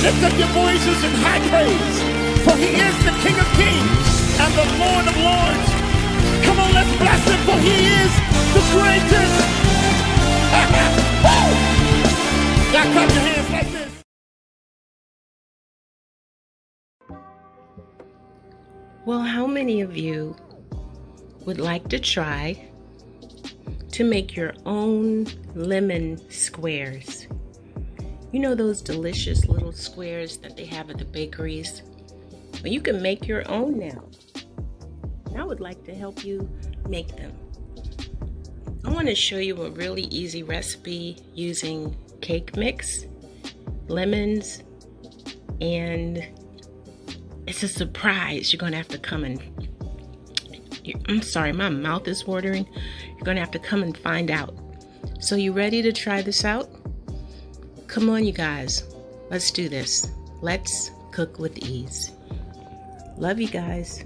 Lift up your voices in high praise, for he is the King of Kings and the Lord of Lords. Come on, let's bless him, for he is the greatest. Y'all clap your hands like this. Well, how many of you would like to try to make your own lemon squares? You know those delicious little squares that they have at the bakeries? Well, you can make your own now. I would like to help you make them. I want to show you a really easy recipe using cake mix, lemons, and it's a surprise. You're going to have to come and, I'm sorry, my mouth is watering. You're going to have to come and find out. So you ready to try this out? Come on, you guys. Let's do this. Let's cook with ease. Love you guys.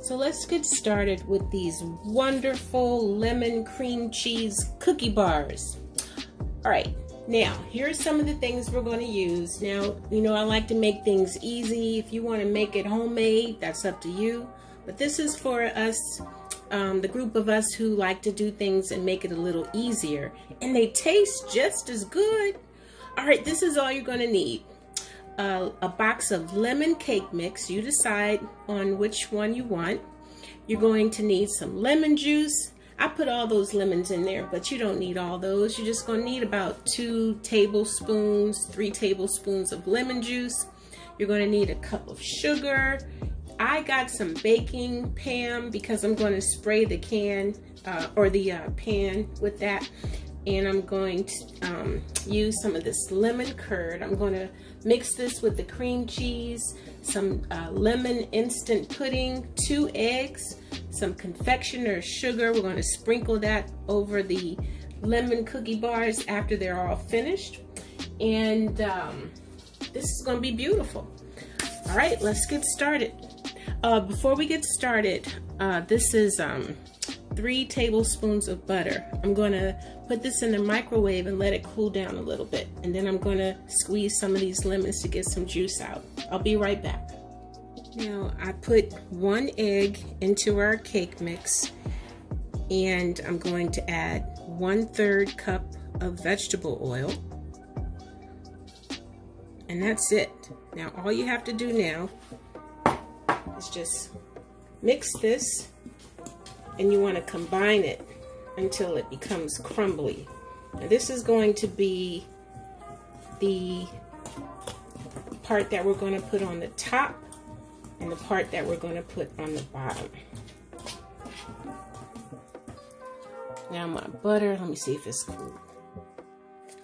So let's get started with these wonderful lemon cream cheese cookie bars. All right, now here's some of the things we're going to use. Now, you know I like to make things easy. If you want to make it homemade, that's up to you. But this is for us, the group of us who like to do things and make it a little easier. And they taste just as good. All right, this is all you're going to need. A box of lemon cake mix. You decide on which one you want. You're going to need some lemon juice. I put all those lemons in there, but you don't need all those. You're just going to need about 2 tablespoons, 3 tablespoons of lemon juice. You're going to need a cup of sugar. I got some baking pan because I'm going to spray the can or the pan with that. And I'm going to use some of this lemon curd. I'm going to mix this with the cream cheese, some lemon instant pudding, 2 eggs, some confectioner's sugar. We're going to sprinkle that over the lemon cookie bars after they're all finished. And this is going to be beautiful. All right, let's get started. Before we get started, this is 3 tablespoons of butter. I'm going to put this in the microwave and let it cool down a little bit. And then I'm going to squeeze some of these lemons to get some juice out. I'll be right back. Now, I put 1 egg into our cake mix. And I'm going to add 1/3 cup of vegetable oil. And that's it. Now, all you have to do now is just mix this. And you want to combine it until it becomes crumbly. Now this is going to be the part that we're going to put on the top and the part that we're going to put on the bottom. Now my butter, let me see if it's cool.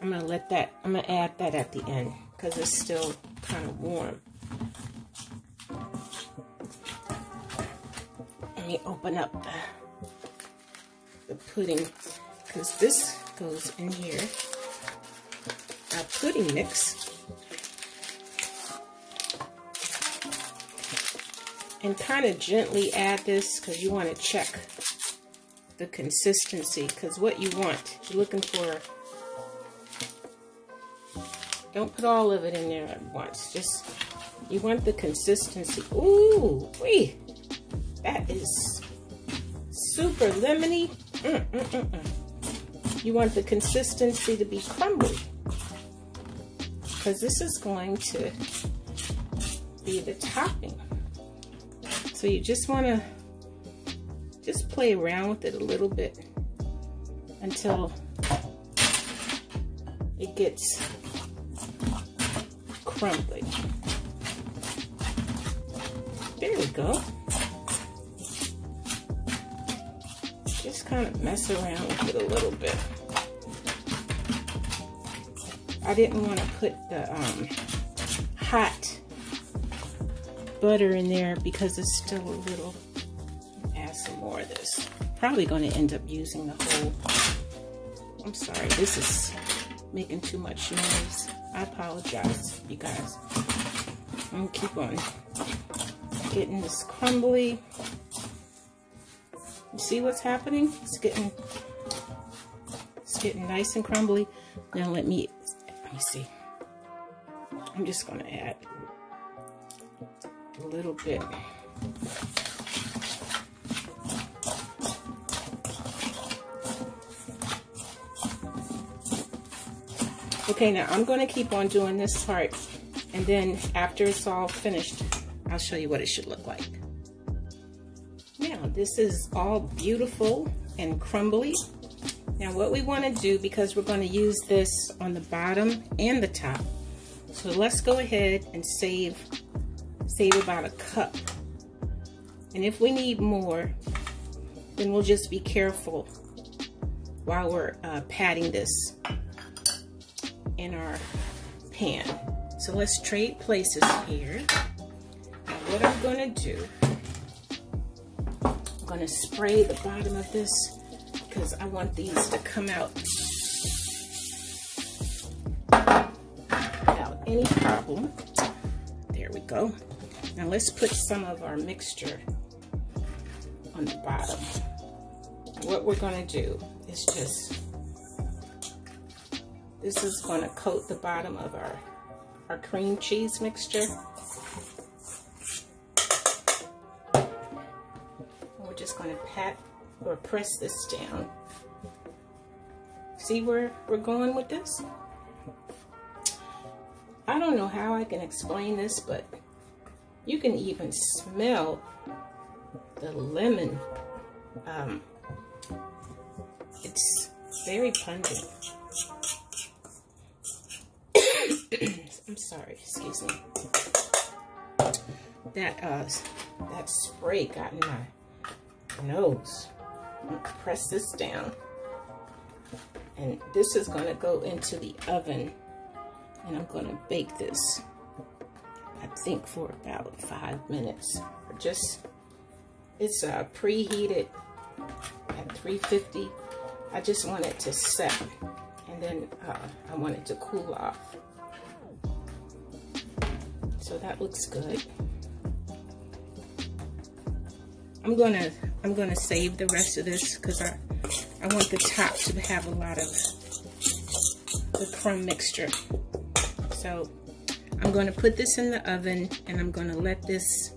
I'm going to add that at the end because it's still kind of warm. Let me open up the pudding because this goes in here. Our pudding mix. And kind of gently add this because you want to check the consistency, because what you want, you're looking for, don't put all of it in there at once, just, you want the consistency. Ooh, wee, that is super lemony. You want the consistency to be crumbly, because this is going to be the topping. So you just want to just play around with it a little bit until it gets crumbly. There we go. Just kind of mess around with it a little bit. I didn't want to put the hot butter in there because it's still a little. Add some more of this. Probably going to end up using the whole. I'm sorry, this is making too much noise. I apologize, you guys. I'm gonna keep on getting this crumbly. You see what's happening? It's getting nice and crumbly. Now let me see. I'm just going to add a little bit. Okay, now I'm going to keep on doing this part, and then after it's all finished, I'll show you what it should look like. Now, this is all beautiful and crumbly. Now, what we want to do, because we're going to use this on the bottom and the top, so let's go ahead and save about a cup. And if we need more, then we'll just be careful while we're patting this in our pan. So let's trade places here. Now what I'm going to do, I'm going to spray the bottom of this because I want these to come out without any problem. There we go. Now let's put some of our mixture on the bottom. What we're going to do is this is going to coat the bottom of our cream cheese mixture. We're just going to pat or press this down. See where we're going with this? I don't know how I can explain this, but you can even smell the lemon. It's very pungent. I'm sorry, excuse me. That spray got in my nose. I'm gonna press this down, and this is gonna go into the oven, and I'm gonna bake this, I think, for about 5 minutes. Or just, it's preheated at 350. I just want it to set, and then I want it to cool off. So that looks good. I'm gonna save the rest of this because I want the top to have a lot of the crumb mixture. So I'm gonna put this in the oven, and I'm gonna let this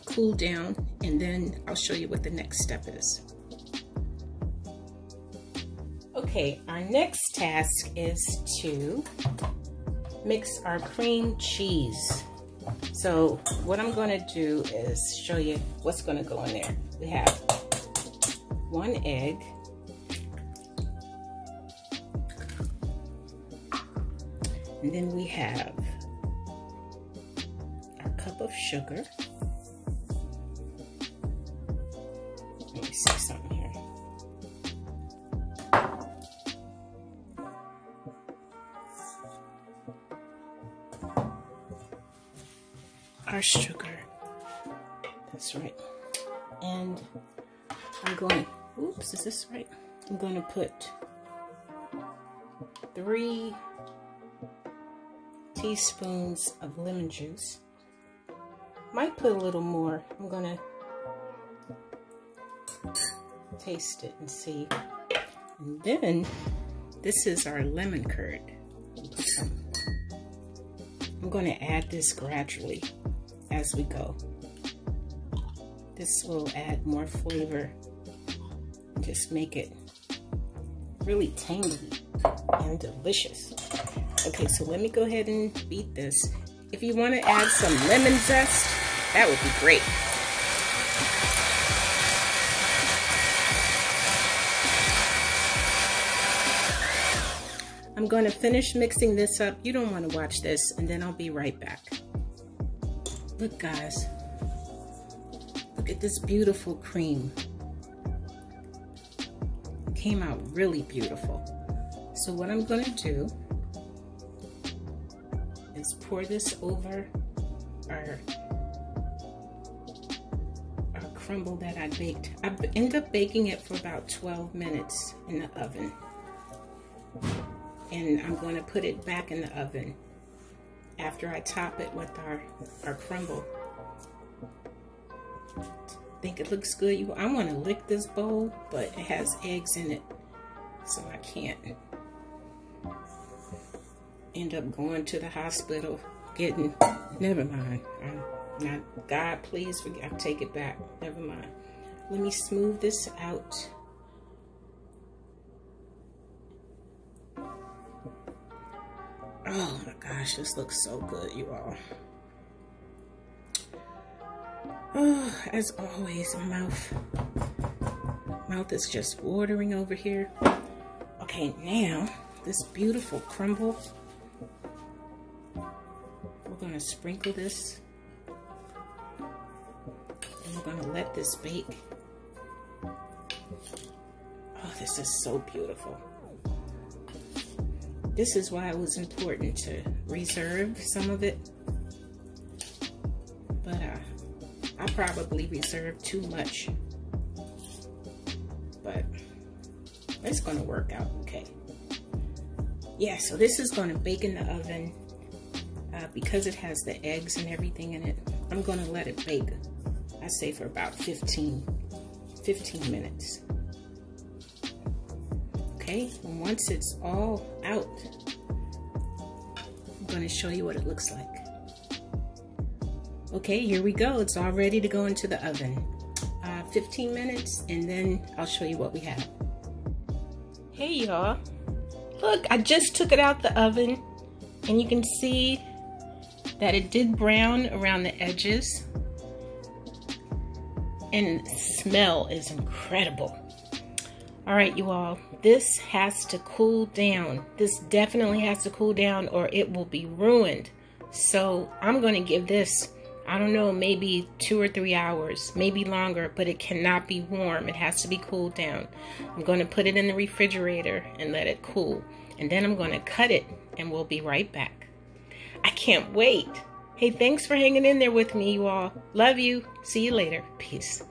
cool down, and then I'll show you what the next step is. Okay, our next task is to mix our cream cheese. So what I'm going to do is show you what's going to go in there. We have 1 egg, and then we have our cup of sugar. Let me see something here. Our sugar, that's right. And I'm going, oops, is this right? I'm going to put 3 teaspoons of lemon juice. Might put a little more. I'm going to taste it and see. And then this is our lemon curd. I'm going to add this gradually as we go. This will add more flavor and just make it really tangy and delicious. Okay, so let me go ahead and beat this. If you want to add some lemon zest, that would be great. I'm going to finish mixing this up. You don't want to watch this, and then I'll be right back. Look, guys. Look at this beautiful cream. It came out really beautiful. So what I'm going to do is pour this over our crumble that I baked. I ended up baking it for about 12 minutes in the oven. And I'm going to put it back in the oven after I top it with our crumble. I think it looks good. I want to lick this bowl, but it has eggs in it, so I can't. end up going to the hospital getting, never mind. God, please forgive, I take it back. Never mind. Let me smooth this out. Oh my gosh, this looks so good, you all. Oh, as always, mouth is just watering over here. Okay, now this beautiful crumble. We're gonna sprinkle this, and we're gonna let this bake. Oh, this is so beautiful. This is why it was important to reserve some of it. But I probably reserved too much. But it's gonna work out okay. Yeah, so this is gonna bake in the oven. Because it has the eggs and everything in it, I'm gonna let it bake, I say for about 15 minutes. Okay, and once it's all out, I'm gonna show you what it looks like. Okay, here we go. It's all ready to go into the oven. 15 minutes, and then I'll show you what we have. Hey y'all, look, I just took it out the oven, and you can see that it did brown around the edges, and the smell is incredible. All right, you all, this has to cool down. This definitely has to cool down or it will be ruined. So I'm going to give this, I don't know, maybe 2 or 3 hours, maybe longer, but it cannot be warm. It has to be cooled down. I'm going to put it in the refrigerator and let it cool. And then I'm going to cut it and we'll be right back. I can't wait. Hey, thanks for hanging in there with me, you all. Love you. See you later. Peace.